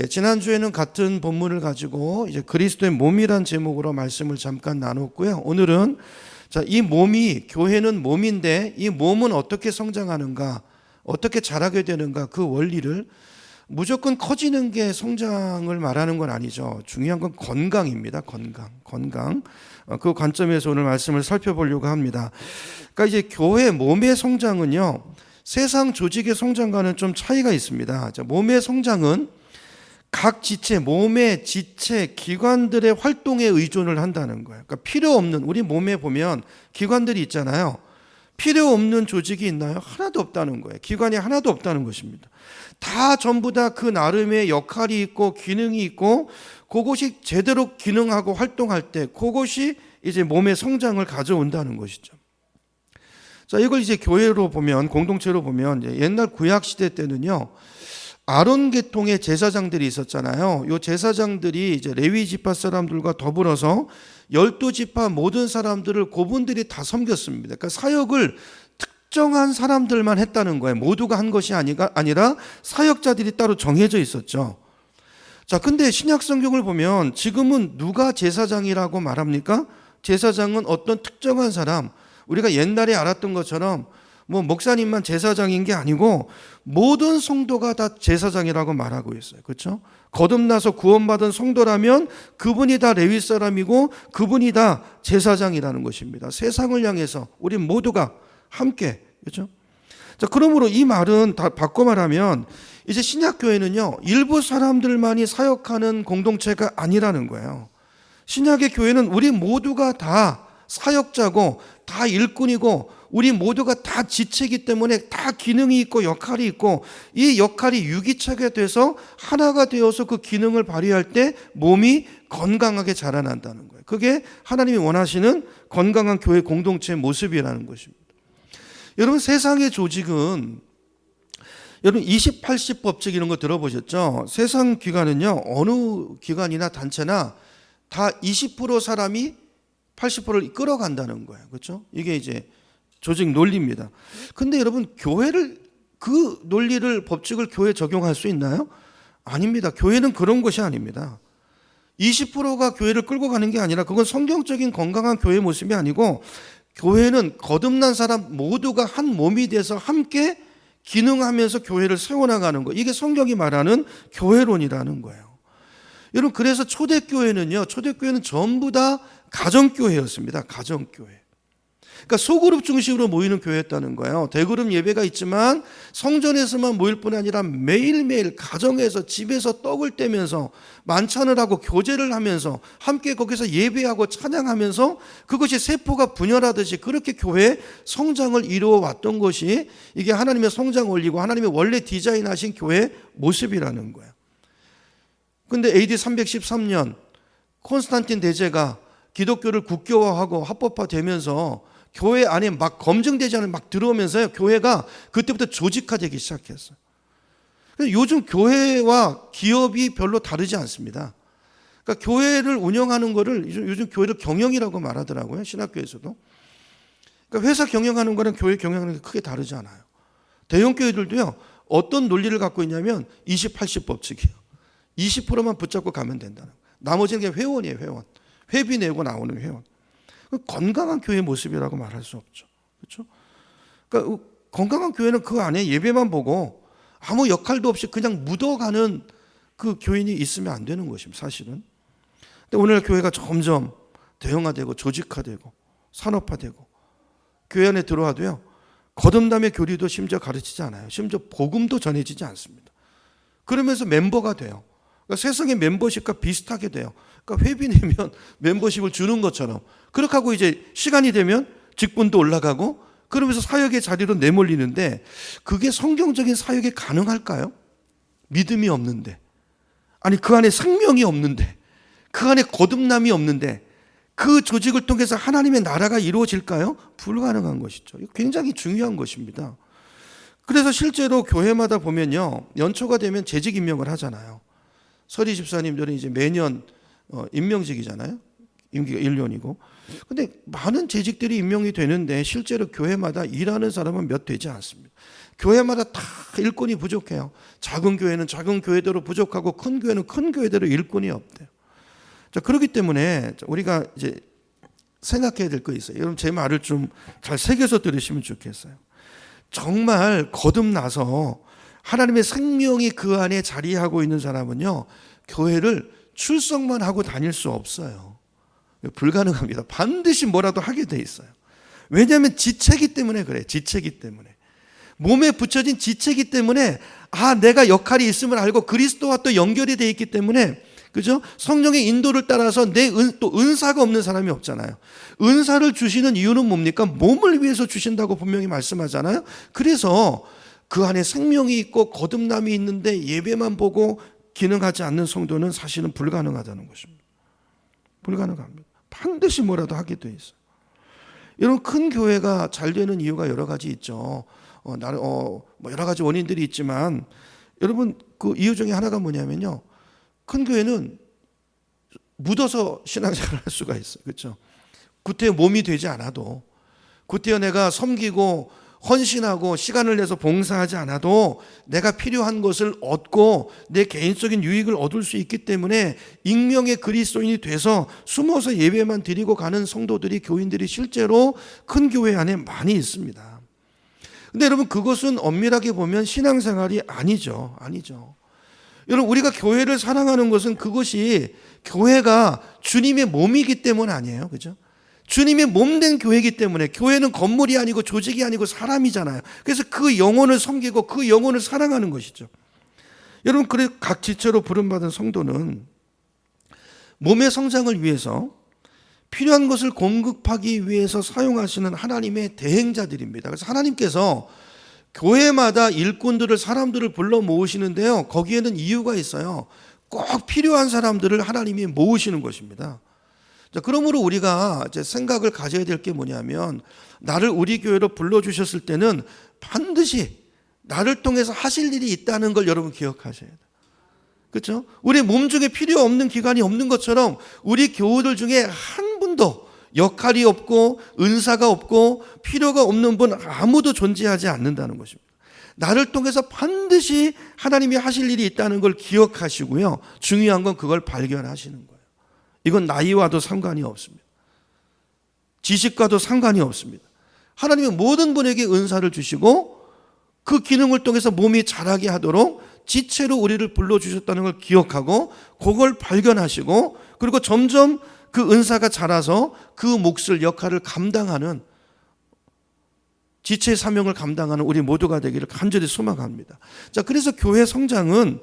지난주에는 같은 본문을 가지고 이제 그리스도의 몸이란 제목으로 말씀을 잠깐 나눴고요. 오늘은 이 몸이, 교회는 몸인데 이 몸은 어떻게 성장하는가, 어떻게 자라게 되는가, 그 원리를, 무조건 커지는 게 성장을 말하는 건 아니죠. 중요한 건 건강입니다. 건강. 그 관점에서 오늘 말씀을 살펴보려고 합니다. 그러니까 이제 교회 몸의 성장은요, 세상 조직의 성장과는 좀 차이가 있습니다. 몸의 성장은 각 지체, 몸의 지체, 기관들의 활동에 의존을 한다는 거예요. 그러니까 필요 없는, 우리 몸에 보면 기관들이 있잖아요. 필요 없는 조직이 있나요? 하나도 없다는 거예요. 기관이 하나도 없다는 것입니다. 다 전부 다 그 나름의 역할이 있고 기능이 있고, 그것이 제대로 기능하고 활동할 때 그것이 이제 몸의 성장을 가져온다는 것이죠. 자, 이걸 이제 교회로 보면, 공동체로 보면, 이제 옛날 구약 시대 때는요, 아론 계통의 제사장들이 있었잖아요. 이 제사장들이 이제 레위 지파 사람들과 더불어서 12지파 모든 사람들을 그분들이 다 섬겼습니다. 그러니까 사역을 특정한 사람들만 했다는 거예요. 모두가 한 것이 아니라 사역자들이 따로 정해져 있었죠. 자, 근데 신약 성경을 보면 지금은 누가 제사장이라고 말합니까? 제사장은 어떤 특정한 사람, 우리가 옛날에 알았던 것처럼 목사님만 제사장인 게 아니고 모든 성도가 다 제사장이라고 말하고 있어요. 그렇죠? 거듭나서 구원받은 성도라면 그분이 다 레위 사람이고 그분이 다 제사장이라는 것입니다. 세상을 향해서 우리 모두가 함께, 그렇죠? 자, 그러므로 이 말은 다 바꿔 말하면 이제 신약 교회는요, 일부 사람들만이 사역하는 공동체가 아니라는 거예요. 신약의 교회는 우리 모두가 다 사역자고 다 일꾼이고 우리 모두가 다 지체이기 때문에 다 기능이 있고 역할이 있고, 이 역할이 유기체가 돼서 하나가 되어서 그 기능을 발휘할 때 몸이 건강하게 자라난다는 거예요. 그게 하나님이 원하시는 건강한 교회 공동체의 모습이라는 것입니다. 여러분, 세상의 조직은, 여러분 20-80 법칙 이런 거 들어보셨죠? 세상 기관은요, 어느 기관이나 단체나 다 20% 사람이 80%를 끌어간다는 거예요. 그렇죠? 이게 이제 조직 논리입니다. 근데 여러분, 교회를, 그 논리를, 법칙을 교회에 적용할 수 있나요? 아닙니다. 교회는 그런 것이 아닙니다. 20%가 교회를 끌고 가는 게 아니라 그건 성경적인 건강한 교회 모습이 아니고, 교회는 거듭난 사람 모두가 한 몸이 돼서 함께 기능하면서 교회를 세워나가는 거, 이게 성경이 말하는 교회론이라는 거예요. 여러분, 그래서 초대교회는 전부 다 가정교회였습니다. 가정교회. 그러니까 소그룹 중심으로 모이는 교회였다는 거예요. 대그룹 예배가 있지만 성전에서만 모일 뿐 아니라 매일매일 가정에서, 집에서 떡을 떼면서 만찬을 하고 교제를 하면서 함께 거기서 예배하고 찬양하면서 그것이 세포가 분열하듯이 그렇게 교회의 성장을 이루어 왔던 것이, 이게 하나님의 성장 원리고 하나님의 원래 디자인하신 교회의 모습이라는 거예요. 근데 AD 313년 콘스탄틴 대제가 기독교를 국교화하고 합법화되면서 교회 안에 막 검증되지 않은 막 들어오면서요, 교회가 그때부터 조직화되기 시작했어요. 요즘 교회와 기업이 별로 다르지 않습니다. 그러니까 교회를 운영하는 거를 요즘 교회를 경영이라고 말하더라고요, 신학교에서도. 그러니까 회사 경영하는 거랑 교회 경영하는 게 크게 다르지 않아요. 대형 교회들도요, 어떤 논리를 갖고 있냐면 20-80 법칙이에요. 20%만 붙잡고 가면 된다는 거예요. 나머지는 그냥 회원이에요, 회원. 회비 내고 나오는 회원. 건강한 교회 모습이라고 말할 수 없죠. 그렇죠? 그러니까 건강한 교회는 그 안에 예배만 보고 아무 역할도 없이 그냥 묻어가는 그 교인이 있으면 안 되는 것입니다, 사실은. 근데 오늘 교회가 점점 대형화되고 조직화되고 산업화되고, 교회 안에 들어와도요, 거듭남의 교리도 심지어 가르치지 않아요. 심지어 복음도 전해지지 않습니다. 그러면서 멤버가 돼요. 그러니까 세상의 멤버십과 비슷하게 돼요. 그러니까 회비 내면 멤버십을 주는 것처럼 그렇게 하고 이제 시간이 되면 직분도 올라가고 그러면서 사역의 자리로 내몰리는데, 그게 성경적인 사역이 가능할까요? 믿음이 없는데, 아니 그 안에 생명이 없는데, 그 안에 거듭남이 없는데 그 조직을 통해서 하나님의 나라가 이루어질까요? 불가능한 것이죠. 굉장히 중요한 것입니다. 그래서 실제로 교회마다 보면요, 연초가 되면 재직 임명을 하잖아요. 서리 집사님들은 이제 매년 임명직이잖아요. 임기가 1년이고. 근데 많은 재직들이 임명이 되는데 실제로 교회마다 일하는 사람은 몇 되지 않습니다. 교회마다 다 일꾼이 부족해요. 작은 교회는 작은 교회대로 부족하고 큰 교회는 큰 교회대로 일꾼이 없대요. 자, 그렇기 때문에 우리가 이제 생각해야 될 거 있어요. 여러분 제 말을 좀 잘 새겨서 들으시면 좋겠어요. 정말 거듭나서 하나님의 생명이 그 안에 자리하고 있는 사람은요, 교회를 출석만 하고 다닐 수 없어요. 불가능합니다. 반드시 뭐라도 하게 돼 있어요. 왜냐하면 지체기 때문에 그래요. 지체기 때문에. 몸에 붙여진 지체기 때문에 내가 역할이 있음을 알고 그리스도와 또 연결이 돼 있기 때문에, 그죠? 성령의 인도를 따라서 또 은사가 없는 사람이 없잖아요. 은사를 주시는 이유는 뭡니까? 몸을 위해서 주신다고 분명히 말씀하잖아요. 그래서 그 안에 생명이 있고 거듭남이 있는데 예배만 보고 기능하지 않는 성도는 사실은 불가능하다는 것입니다. 불가능합니다. 반드시 뭐라도 하게 돼 있어요. 이런 큰 교회가 잘 되는 이유가 여러 가지 있죠. 여러 가지 원인들이 있지만, 여러분 그 이유 중에 하나가 뭐냐면요, 큰 교회는 묻어서 신앙생활을 할 수가 있어요. 그렇죠? 구태여 몸이 되지 않아도, 구태여 내가 섬기고 헌신하고 시간을 내서 봉사하지 않아도 내가 필요한 것을 얻고 내 개인적인 유익을 얻을 수 있기 때문에 익명의 그리스도인이 돼서 숨어서 예배만 드리고 가는 성도들이, 교인들이 실제로 큰 교회 안에 많이 있습니다. 근데 여러분 그것은 엄밀하게 보면 신앙생활이 아니죠. 여러분 우리가 교회를 사랑하는 것은 그것이 교회가 주님의 몸이기 때문 아니에요. 그죠? 주님의 몸된 교회이기 때문에, 교회는 건물이 아니고 조직이 아니고 사람이잖아요. 그래서 그 영혼을 섬기고 그 영혼을 사랑하는 것이죠. 여러분 그래 각 지체로 부름받은 성도는 몸의 성장을 위해서 필요한 것을 공급하기 위해서 사용하시는 하나님의 대행자들입니다. 그래서 하나님께서 교회마다 일꾼들을, 사람들을 불러 모으시는데요, 거기에는 이유가 있어요. 꼭 필요한 사람들을 하나님이 모으시는 것입니다. 자, 그러므로 우리가 이제 생각을 가져야 될 게 뭐냐면, 나를 우리 교회로 불러주셨을 때는 반드시 나를 통해서 하실 일이 있다는 걸 여러분 기억하셔야 돼요. 그렇죠? 우리 몸 중에 필요 없는 기관이 없는 것처럼 우리 교우들 중에 한 분도 역할이 없고 은사가 없고 필요가 없는 분 아무도 존재하지 않는다는 것입니다. 나를 통해서 반드시 하나님이 하실 일이 있다는 걸 기억하시고요, 중요한 건 그걸 발견하시는 거예요. 이건 나이와도 상관이 없습니다. 지식과도 상관이 없습니다. 하나님은 모든 분에게 은사를 주시고 그 기능을 통해서 몸이 자라게 하도록 지체로 우리를 불러주셨다는 걸 기억하고 그걸 발견하시고, 그리고 점점 그 은사가 자라서 그 몫을, 역할을 감당하는, 지체의 사명을 감당하는 우리 모두가 되기를 간절히 소망합니다. 자, 그래서 교회 성장은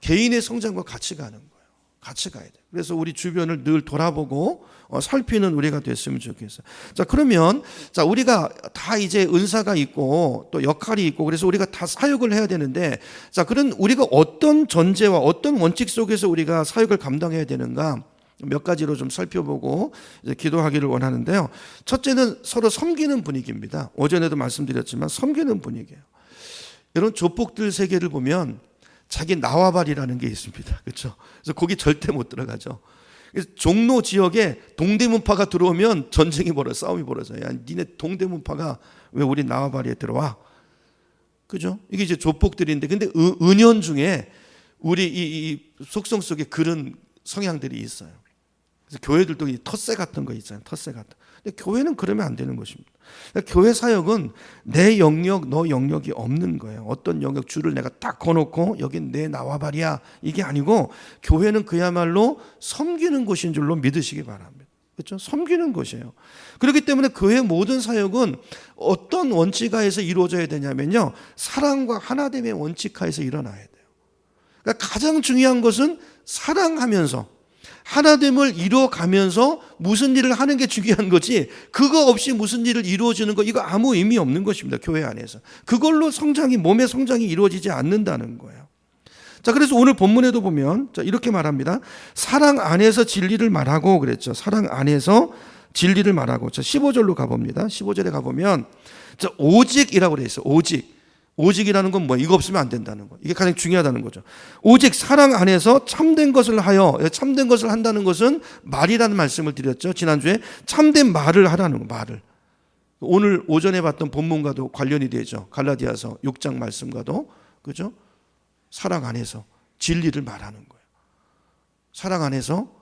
개인의 성장과 같이 가는 거예요. 같이 가야 돼요. 그래서 우리 주변을 늘 돌아보고 살피는 우리가 됐으면 좋겠어요. 자, 그러면 우리가 다 이제 은사가 있고 또 역할이 있고, 그래서 우리가 다 사역을 해야 되는데, 그런 우리가 어떤 전제와 어떤 원칙 속에서 우리가 사역을 감당해야 되는가 몇 가지로 좀 살펴보고 이제 기도하기를 원하는데요. 첫째는 서로 섬기는 분위기입니다. 오전에도 말씀드렸지만 섬기는 분위기예요. 여러분 조폭들 세계를 보면 자기 나와발이라는 게 있습니다. 그렇죠? 그래서 거기 절대 못 들어가죠. 그래서 종로 지역에 동대문파가 들어오면 전쟁이 싸움이 벌어져요. 야, 니네 동대문파가 왜 우리 나와발에 들어와? 그죠? 이게 이제 조폭들인데, 근데 은연중에 우리 이 속성 속에 그런 성향들이 있어요. 그래서 교회들도 이 텃세 같은 거 있잖아요. 텃세 같은. 근데 교회는 그러면 안 되는 것입니다. 그러니까 교회 사역은 내 영역, 너 영역이 없는 거예요. 어떤 영역 줄을 내가 딱 거놓고 여긴 내 나와바리야, 이게 아니고 교회는 그야말로 섬기는 곳인 줄로 믿으시기 바랍니다. 그렇죠? 섬기는 곳이에요. 그렇기 때문에 교회 모든 사역은 어떤 원칙하에서 이루어져야 되냐면요, 사랑과 하나됨의 원칙하에서 일어나야 돼요. 그러니까 가장 중요한 것은 사랑하면서 하나됨을 이루어가면서 무슨 일을 하는 게 중요한 거지, 그거 없이 무슨 일을 이루어지는 거, 이거 아무 의미 없는 것입니다. 교회 안에서 그걸로 몸의 성장이 이루어지지 않는다는 거예요. 자, 그래서 오늘 본문에도 보면 이렇게 말합니다. 사랑 안에서 진리를 말하고 그랬죠. 사랑 안에서 진리를 말하고. 15절로 가봅니다. 15절에 가보면 오직이라고 되어 있어요. 오직이라는 건 뭐예요? 이거 없으면 안 된다는 거. 이게 가장 중요하다는 거죠. 오직 사랑 안에서 참된 것을 하여, 참된 것을 한다는 것은 말이라는 말씀을 드렸죠. 지난주에 참된 말을 하라는 거, 말을. 오늘 오전에 봤던 본문과도 관련이 되죠. 갈라디아서 6장 말씀과도. 그죠? 사랑 안에서 진리를 말하는 거예요. 사랑 안에서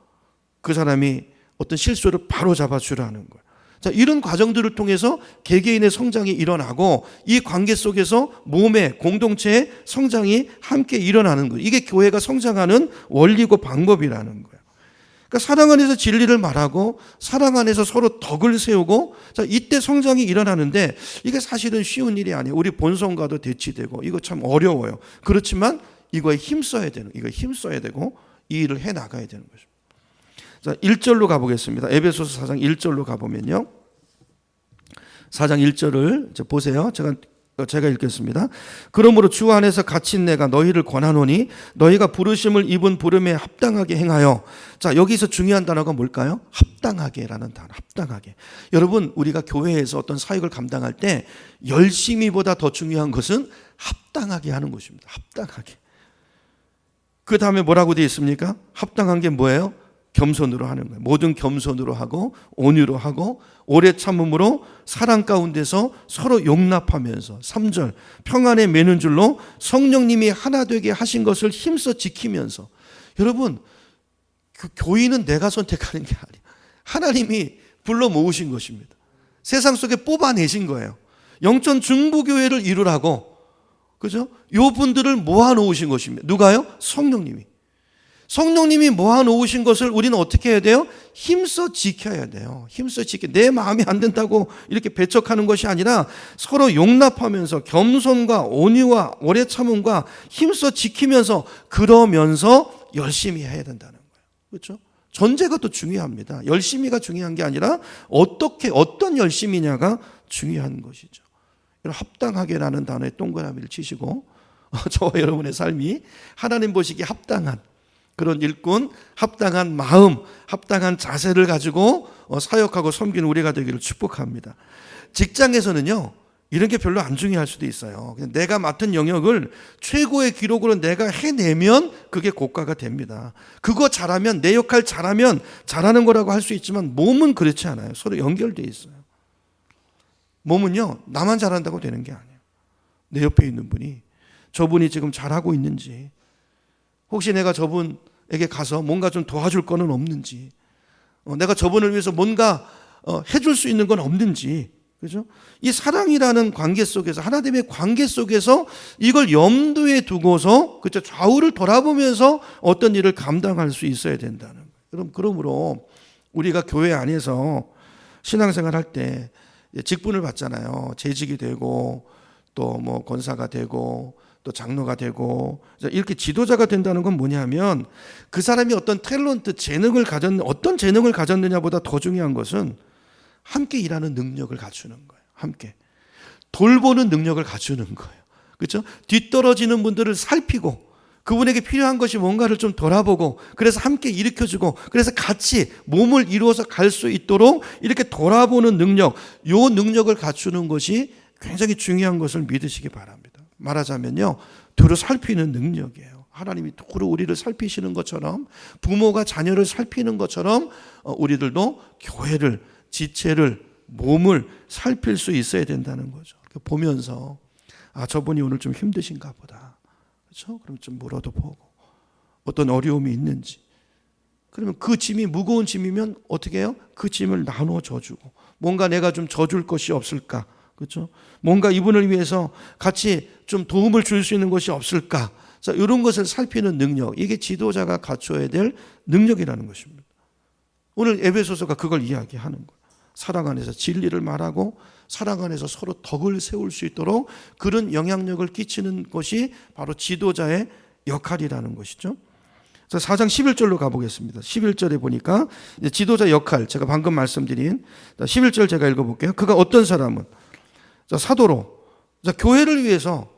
그 사람이 어떤 실수를 바로 잡아주라는 거예요. 자, 이런 과정들을 통해서 개개인의 성장이 일어나고 이 관계 속에서 몸의 공동체의 성장이 함께 일어나는 거예요. 이게 교회가 성장하는 원리고 방법이라는 거예요. 그러니까 사랑 안에서 진리를 말하고 사랑 안에서 서로 덕을 세우고, 자, 이때 성장이 일어나는데 이게 사실은 쉬운 일이 아니에요. 우리 본성과도 대치되고 이거 참 어려워요. 그렇지만 이거에 힘써야 되고 이 일을 해 나가야 되는 거죠. 자, 1절로 가보겠습니다. 에베소서 4장 1절로 가보면요. 4장 1절을 보세요. 제가 읽겠습니다. 그러므로 주 안에서 갇힌 내가 너희를 권하노니 너희가 부르심을 입은 부름에 합당하게 행하여. 자, 여기서 중요한 단어가 뭘까요? 합당하게라는 단어. 합당하게. 여러분, 우리가 교회에서 어떤 사역을 감당할 때 열심히보다 더 중요한 것은 합당하게 하는 것입니다. 합당하게. 그 다음에 뭐라고 되어 있습니까? 합당한 게 뭐예요? 겸손으로 하는 거예요. 모든 겸손으로 하고 온유로 하고 오래 참음으로 사랑 가운데서 서로 용납하면서. 3절 평안에 매는 줄로 성령님이 하나 되게 하신 것을 힘써 지키면서. 여러분, 그 교인은 내가 선택하는 게 아니에요. 하나님이 불러 모으신 것입니다. 세상 속에 뽑아내신 거예요. 영천 중부교회를 이루라고, 그죠? 요 분들을 모아놓으신 것입니다. 누가요? 성령님이. 성령님이 모아놓으신 것을 우리는 어떻게 해야 돼요? 힘써 지켜야 돼요. 힘써 내 마음에 안 든다고 이렇게 배척하는 것이 아니라 서로 용납하면서 겸손과 온유와 오래 참음과 힘써 지키면서, 그러면서 열심히 해야 된다는 거예요. 그렇죠? 전제가 또 중요합니다. 열심히가 중요한 게 아니라 어떤 열심이냐가 중요한 것이죠. 합당하게라는 단어에 동그라미를 치시고, 저와 여러분의 삶이 하나님 보시기에 합당한 그런 일꾼, 합당한 마음, 합당한 자세를 가지고 사역하고 섬기는 우리가 되기를 축복합니다. 직장에서는요, 이런 게 별로 안 중요할 수도 있어요. 그냥 내가 맡은 영역을 최고의 기록으로 내가 해내면 그게 고가가 됩니다. 그거 잘하면, 내 역할 잘하면 잘하는 거라고 할 수 있지만 몸은 그렇지 않아요. 서로 연결되어 있어요. 몸은요, 나만 잘한다고 되는 게 아니에요. 내 옆에 있는 분이, 저분이 지금 잘하고 있는지, 혹시 내가 저분에게 가서 뭔가 좀 도와줄 거는 없는지, 내가 저분을 위해서 뭔가 해줄 수 있는 건 없는지, 그죠? 이 사랑이라는 관계 속에서, 하나님의 관계 속에서 이걸 염두에 두고서, 그죠? 좌우를 돌아보면서 어떤 일을 감당할 수 있어야 된다는 거예요. 그러므로 우리가 교회 안에서 신앙생활 할 때 직분을 받잖아요. 재직이 되고 또 뭐 권사가 되고 또 장로가 되고, 이렇게 지도자가 된다는 건 뭐냐면 그 사람이 어떤 탤런트, 어떤 재능을 가졌느냐보다 더 중요한 것은 함께 일하는 능력을 갖추는 거예요. 함께 돌보는 능력을 갖추는 거예요. 그렇죠? 뒤떨어지는 분들을 살피고 그분에게 필요한 것이 뭔가를 좀 돌아보고, 그래서 함께 일으켜주고, 그래서 같이 몸을 이루어서 갈 수 있도록 이렇게 돌아보는 능력, 요 능력을 갖추는 것이 굉장히 중요한 것을 믿으시기 바랍니다. 말하자면요, 두루 살피는 능력이에요. 하나님이 두루 우리를 살피시는 것처럼, 부모가 자녀를 살피는 것처럼 우리들도 교회를, 지체를, 몸을 살필 수 있어야 된다는 거죠. 보면서 저분이 오늘 좀 힘드신가 보다. 그렇죠? 그럼 좀 물어도 보고 어떤 어려움이 있는지. 그러면 그 짐이 무거운 짐이면 어떻게 해요? 그 짐을 나눠 져주고, 뭔가 내가 좀 져줄 것이 없을까? 그렇죠? 뭔가 이분을 위해서 같이 좀 도움을 줄 수 있는 것이 없을까? 자, 이런 것을 살피는 능력, 이게 지도자가 갖춰야 될 능력이라는 것입니다. 오늘 에베소서가 그걸 이야기하는 거예요. 사랑 안에서 진리를 말하고 사랑 안에서 서로 덕을 세울 수 있도록 그런 영향력을 끼치는 것이 바로 지도자의 역할이라는 것이죠. 4장 11절로 가보겠습니다. 11절에 보니까 지도자 역할, 제가 방금 말씀드린 11절 제가 읽어볼게요. 그가 어떤 사람은 사도로, 교회를 위해서,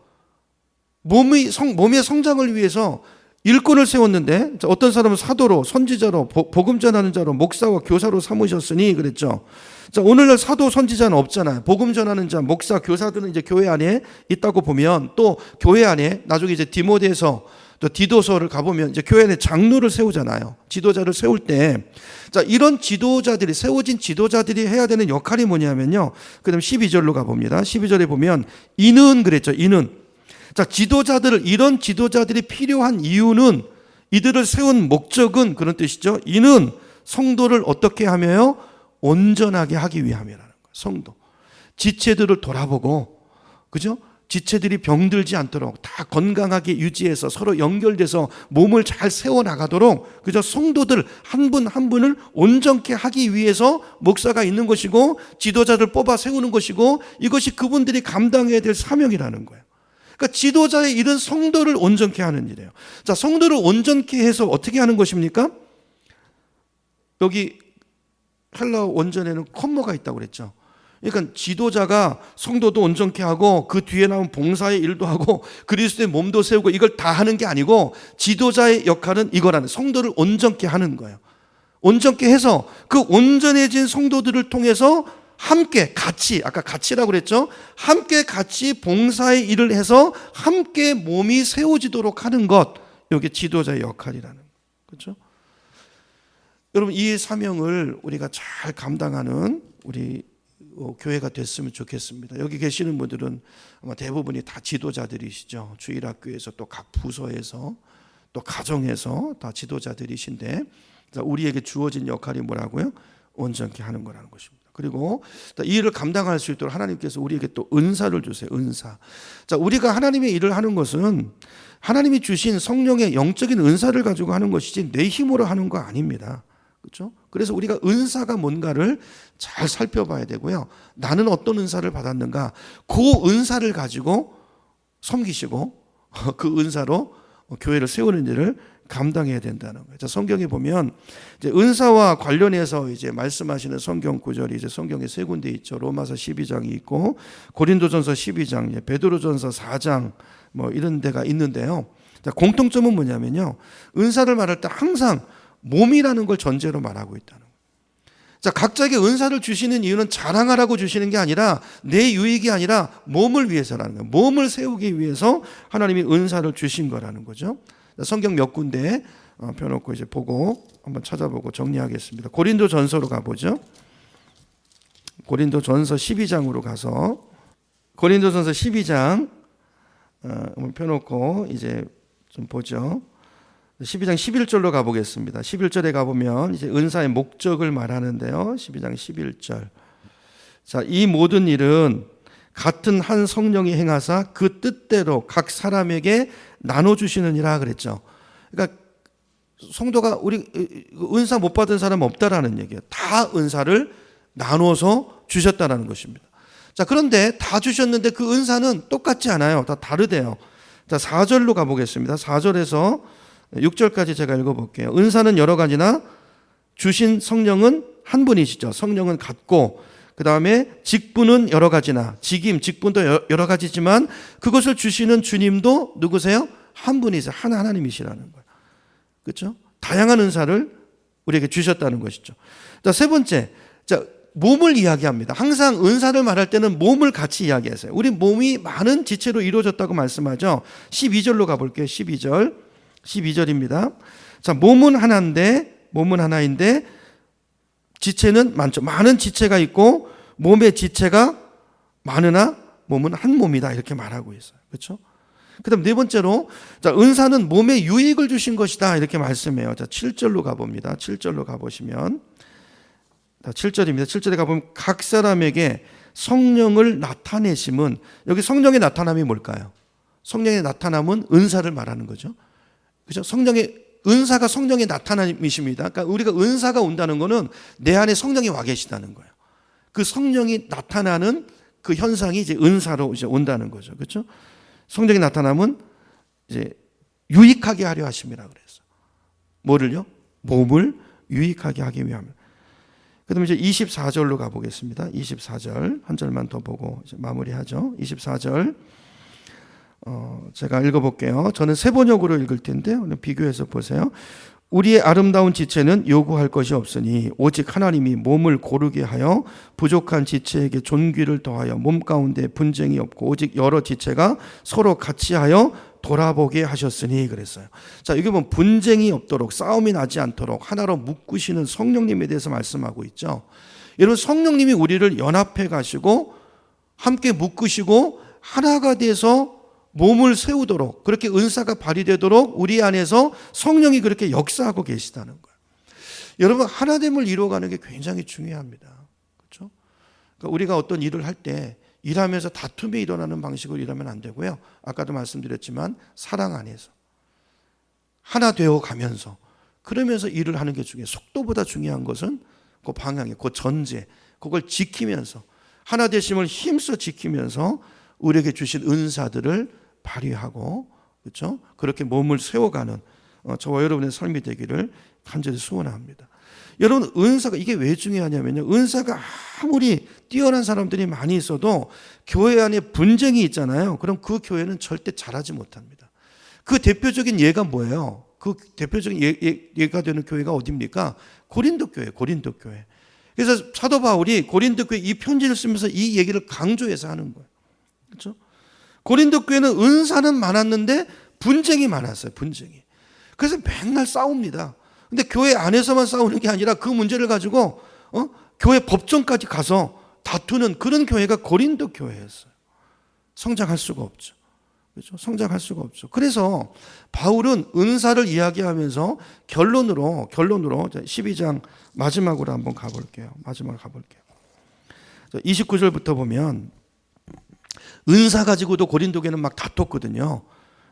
몸의 성장을 위해서 일꾼을 세웠는데, 어떤 사람은 사도로, 선지자로, 복음 전하는 자로, 목사와 교사로 삼으셨으니 그랬죠. 자, 오늘날 사도, 선지자는 없잖아요. 복음 전하는 자, 목사, 교사들은 이제 교회 안에 있다고 보면, 또 교회 안에 나중에 이제 디모데서 또 디도서를 가보면 이제 교회 내 장로를 세우잖아요. 지도자를 세울 때, 자, 이런 지도자들이, 세워진 지도자들이 해야 되는 역할이 뭐냐면요. 그 다음 12절로 가봅니다. 12절에 보면, 이는 그랬죠. 이는. 자, 이런 지도자들이 필요한 이유는, 이들을 세운 목적은 그런 뜻이죠. 이는 성도를 어떻게 하며요? 온전하게 하기 위함이라는 거예요. 성도. 지체들을 돌아보고, 그죠? 지체들이 병들지 않도록 다 건강하게 유지해서 서로 연결돼서 몸을 잘 세워나가도록, 그죠? 성도들 한 분 한 분을 온전케 하기 위해서 목사가 있는 것이고 지도자를 뽑아 세우는 것이고, 이것이 그분들이 감당해야 될 사명이라는 거예요. 그러니까 지도자의 일은 성도를 온전케 하는 일이에요. 자, 성도를 온전케 해서 어떻게 하는 것입니까? 여기 헬라어 원전에는 콤마가 있다고 그랬죠. 그러니까 지도자가 성도도 온전케 하고 그 뒤에 나온 봉사의 일도 하고 그리스도의 몸도 세우고 이걸 다 하는 게 아니고, 지도자의 역할은 이거라는, 성도를 온전케 하는 거예요. 온전케 해서 그 온전해진 성도들을 통해서 함께 같이, 아까 같이라고 그랬죠. 함께 같이 봉사의 일을 해서 함께 몸이 세워지도록 하는 것, 이게 지도자의 역할이라는 거죠. 그렇죠? 여러분, 이 사명을 우리가 잘 감당하는 우리 교회가 됐으면 좋겠습니다. 여기 계시는 분들은 아마 대부분이 다 지도자들이시죠. 주일학교에서 또 각 부서에서 또 가정에서 다 지도자들이신데, 우리에게 주어진 역할이 뭐라고요? 온전케 하는 거라는 것입니다. 그리고 이 일을 감당할 수 있도록 하나님께서 우리에게 또 은사를 주세요. 은사. 자, 우리가 하나님의 일을 하는 것은 하나님이 주신 성령의 영적인 은사를 가지고 하는 것이지 내 힘으로 하는 거 아닙니다. 그렇죠? 그래서 우리가 은사가 뭔가를 잘 살펴봐야 되고요. 나는 어떤 은사를 받았는가? 그 은사를 가지고 섬기시고 그 은사로 교회를 세우는 일을 감당해야 된다는 거예요. 자, 성경에 보면 이제 은사와 관련해서 이제 말씀하시는 성경 구절이 이제 성경에 세 군데 있죠. 로마서 12장이 있고 고린도전서 12장, 베드로전서 4장 뭐 이런 데가 있는데요. 자, 공통점은 뭐냐면요. 은사를 말할 때 항상 몸이라는 걸 전제로 말하고 있다는 거예요. 자, 각자에게 은사를 주시는 이유는 자랑하라고 주시는 게 아니라 내 유익이 아니라 몸을 위해서라는 거예요. 몸을 세우기 위해서 하나님이 은사를 주신 거라는 거죠. 성경 몇 군데 펴놓고 이제 보고 한번 찾아보고 정리하겠습니다. 고린도전서로 가보죠. 고린도전서 12장으로 가서 고린도전서 12장 한번 펴놓고 이제 좀 보죠. 12장 11절로 가보겠습니다. 11절에 가보면 이제 은사의 목적을 말하는데요. 12장 11절. 자, 이 모든 일은 같은 한 성령이 행하사 그 뜻대로 각 사람에게 나눠주시느니라 그랬죠. 그러니까 성도가 우리 은사 못 받은 사람 없다라는 얘기예요. 다 은사를 나눠서 주셨다라는 것입니다. 자, 그런데 다 주셨는데 그 은사는 똑같지 않아요. 다 다르대요. 자, 4절로 가보겠습니다. 4절에서 6절까지 제가 읽어볼게요. 은사는 여러 가지나 주신 성령은 한 분이시죠. 성령은 같고, 그 다음에 직분은 여러 가지나, 직분도 여러 가지지만 그것을 주시는 주님도 누구세요? 한 분이세요. 하나님이시라는 거예요. 그렇죠? 다양한 은사를 우리에게 주셨다는 것이죠. 자, 세 번째, 자, 몸을 이야기합니다. 항상 은사를 말할 때는 몸을 같이 이야기하세요. 우리 몸이 많은 지체로 이루어졌다고 말씀하죠. 12절로 가볼게요. 12절입니다. 자, 몸은 하나인데 지체는 많죠. 많은 지체가 있고 몸의 지체가 많으나 몸은 한 몸이다, 이렇게 말하고 있어요. 그렇죠? 그다음 네 번째로, 자, 은사는 몸에 유익을 주신 것이다, 이렇게 말씀해요. 자, 7절로 가봅니다. 7절로 가보시면, 자, 7절입니다. 7절에 가보면 각 사람에게 성령을 나타내심은, 여기 성령의 나타남이 뭘까요? 성령의 나타남은 은사를 말하는 거죠. 그죠? 은사가 성령의 나타남이십니다. 그러니까 우리가 은사가 온다는 거는 내 안에 성령이 와 계시다는 거예요. 그 성령이 나타나는 그 현상이 이제 은사로 이제 온다는 거죠. 그렇죠? 성령의 나타남은 이제 유익하게 하려 하심이라 그랬어. 뭐를요? 몸을 유익하게 하기 위함. 그다음에 이제 24절로 가보겠습니다. 24절 한 절만 더 보고 이제 마무리하죠. 24절. 제가 읽어볼게요. 저는 세 번역으로 읽을 텐데 비교해서 보세요. 우리의 아름다운 지체는 요구할 것이 없으니 오직 하나님이 몸을 고르게 하여 부족한 지체에게 존귀를 더하여 몸 가운데 분쟁이 없고 오직 여러 지체가 서로 같이 하여 돌아보게 하셨으니 그랬어요. 자, 여기 보면 분쟁이 없도록, 싸움이 나지 않도록 하나로 묶으시는 성령님에 대해서 말씀하고 있죠. 여러분, 성령님이 우리를 연합해 가시고 함께 묶으시고 하나가 돼서 몸을 세우도록, 그렇게 은사가 발휘되도록 우리 안에서 성령이 그렇게 역사하고 계시다는 거예요. 여러분, 하나됨을 이루어가는 게 굉장히 중요합니다. 그렇죠? 그러니까 우리가 어떤 일을 할 때 일하면서 다툼이 일어나는 방식으로 일하면 안 되고요. 아까도 말씀드렸지만 사랑 안에서 하나 되어 가면서, 그러면서 일을 하는 게 중요해요. 속도보다 중요한 것은 그 방향이, 그 전제, 그걸 지키면서, 하나 되심을 힘써 지키면서 우리에게 주신 은사들을 발휘하고, 그렇죠? 그렇게 몸을 세워가는 저와 여러분의 삶이 되기를 간절히 소원합니다. 여러분, 은사가 이게 왜 중요하냐면요, 은사가 아무리 뛰어난 사람들이 많이 있어도 교회 안에 분쟁이 있잖아요. 그럼 그 교회는 절대 잘하지 못합니다. 그 대표적인 예가 뭐예요? 그 대표적인 예가 되는 교회가 어디입니까? 고린도 교회, 고린도 교회. 그래서 사도 바울이 고린도 교회 이 편지를 쓰면서 이 얘기를 강조해서 하는 거예요. 그렇죠? 고린도 교회는 은사는 많았는데 분쟁이 많았어요. 분쟁이. 그래서 맨날 싸웁니다. 근데 교회 안에서만 싸우는 게 아니라 그 문제를 가지고 교회 법정까지 가서 다투는 그런 교회가 고린도 교회였어요. 성장할 수가 없죠. 그렇죠? 성장할 수가 없죠. 그래서 바울은 은사를 이야기하면서 결론으로 12장 마지막으로 한번 가볼게요. 29절부터 보면 은사 가지고도 고린도 교회는 막 다퉜거든요.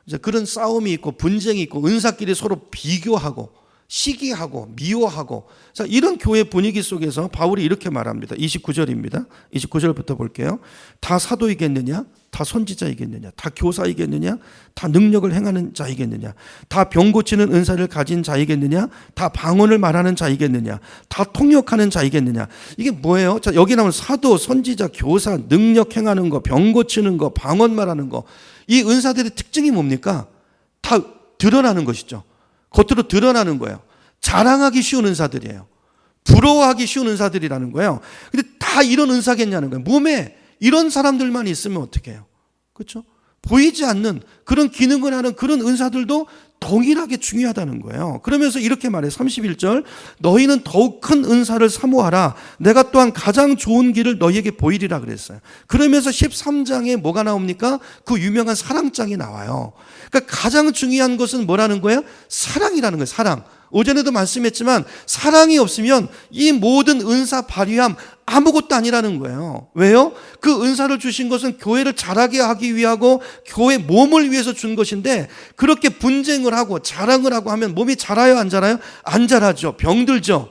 이제 그런 싸움이 있고 분쟁이 있고 은사끼리 서로 비교하고 시기하고 미워하고, 자, 이런 교회 분위기 속에서 바울이 이렇게 말합니다. 29절입니다. 29절부터 볼게요. 다 사도이겠느냐? 다 선지자이겠느냐? 다 교사이겠느냐? 다 능력을 행하는 자이겠느냐? 다 병 고치는 은사를 가진 자이겠느냐? 다 방언을 말하는 자이겠느냐? 다 통역하는 자이겠느냐? 이게 뭐예요? 자, 여기 나오는 사도, 선지자, 교사, 능력 행하는 거, 병 고치는 거, 방언 말하는 거, 이 은사들의 특징이 뭡니까? 다 드러나는 것이죠. 겉으로 드러나는 거예요. 자랑하기 쉬운 은사들이에요. 부러워하기 쉬운 은사들이라는 거예요. 근데 다 이런 은사겠냐는 거예요. 몸에 이런 사람들만 있으면 어떻게 해요? 그렇죠? 보이지 않는 그런 기능을 하는 그런 은사들도 동일하게 중요하다는 거예요. 그러면서 이렇게 말해요. 31절, 너희는 더욱 큰 은사를 사모하라. 내가 또한 가장 좋은 길을 너희에게 보이리라 그랬어요. 그러면서 13장에 뭐가 나옵니까? 그 유명한 사랑장이 나와요. 그러니까 가장 중요한 것은 뭐라는 거예요? 사랑이라는 거예요. 사랑. 어제도 말씀했지만 사랑이 없으면 이 모든 은사 발휘함 아무것도 아니라는 거예요. 왜요? 그 은사를 주신 것은 교회를 자라게 하기 위하고 교회 몸을 위해서 준 것인데, 그렇게 분쟁을 하고 자랑을 하고 하면 몸이 자라요, 안 자라요? 안 자라죠. 병들죠.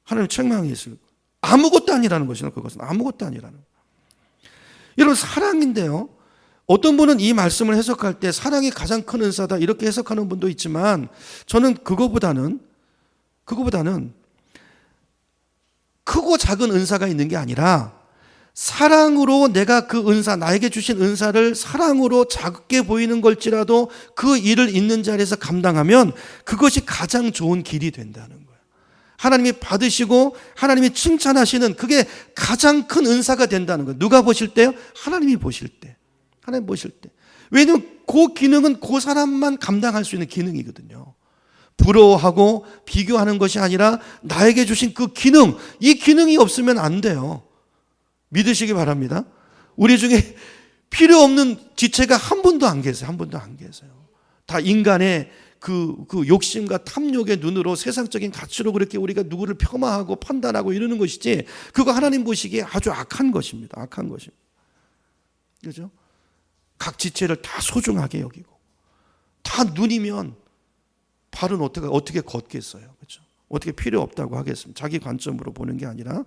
하나님 책망이 있을 거예요. 아무것도 아니라는 것이죠. 그것은 아무것도 아니라는 거예요. 여러분, 사랑인데요, 어떤 분은 이 말씀을 해석할 때 사랑이 가장 큰 은사다 이렇게 해석하는 분도 있지만, 저는 그거보다는 크고 작은 은사가 있는 게 아니라 사랑으로 내가 그 은사, 나에게 주신 은사를 사랑으로 작게 보이는 걸지라도 그 일을 있는 자리에서 감당하면 그것이 가장 좋은 길이 된다는 거예요. 하나님이 받으시고 하나님이 칭찬하시는 그게 가장 큰 은사가 된다는 거예요. 누가 보실 때요? 하나님이 보실 때. 하나님 보실 때. 왜냐하면 그 기능은 그 사람만 감당할 수 있는 기능이거든요. 부러워하고 비교하는 것이 아니라 나에게 주신 그 기능, 이 기능이 없으면 안 돼요. 믿으시기 바랍니다. 우리 중에 필요 없는 지체가 한 분도 안 계세요. 한 분도 안 계세요. 다 인간의 그 욕심과 탐욕의 눈으로 세상적인 가치로 그렇게 우리가 누구를 폄하하고 판단하고 이러는 것이지, 그거 하나님 보시기에 아주 악한 것입니다. 악한 것입니다. 그렇죠? 각 지체를 다 소중하게 여기고, 다 눈이면 발은 어떻게 걷겠어요? 그렇죠? 어떻게 필요 없다고 하겠습니까? 자기 관점으로 보는 게 아니라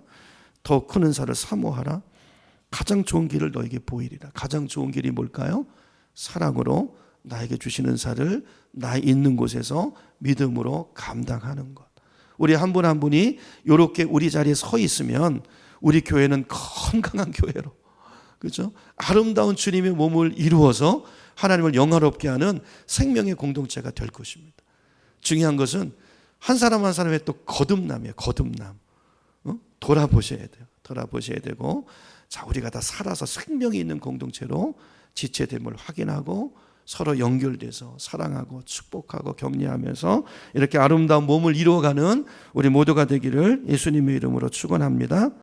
더 큰 은사를 사모하라. 가장 좋은 길을 너에게 보이리라. 가장 좋은 길이 뭘까요? 사랑으로 나에게 주신 은사를 나 있는 곳에서 믿음으로 감당하는 것. 우리 한 분 한 분이 이렇게 우리 자리에 서 있으면 우리 교회는 건강한 교회로, 그렇죠? 아름다운 주님의 몸을 이루어서 하나님을 영화롭게 하는 생명의 공동체가 될 것입니다. 중요한 것은 한 사람 한 사람의 또 거듭남이에요. 거듭남. 돌아보셔야 돼요. 돌아보셔야 되고, 자, 우리가 다 살아서 생명이 있는 공동체로 지체됨을 확인하고 서로 연결돼서 사랑하고 축복하고 격려하면서 이렇게 아름다운 몸을 이루어가는 우리 모두가 되기를 예수님의 이름으로 축원합니다.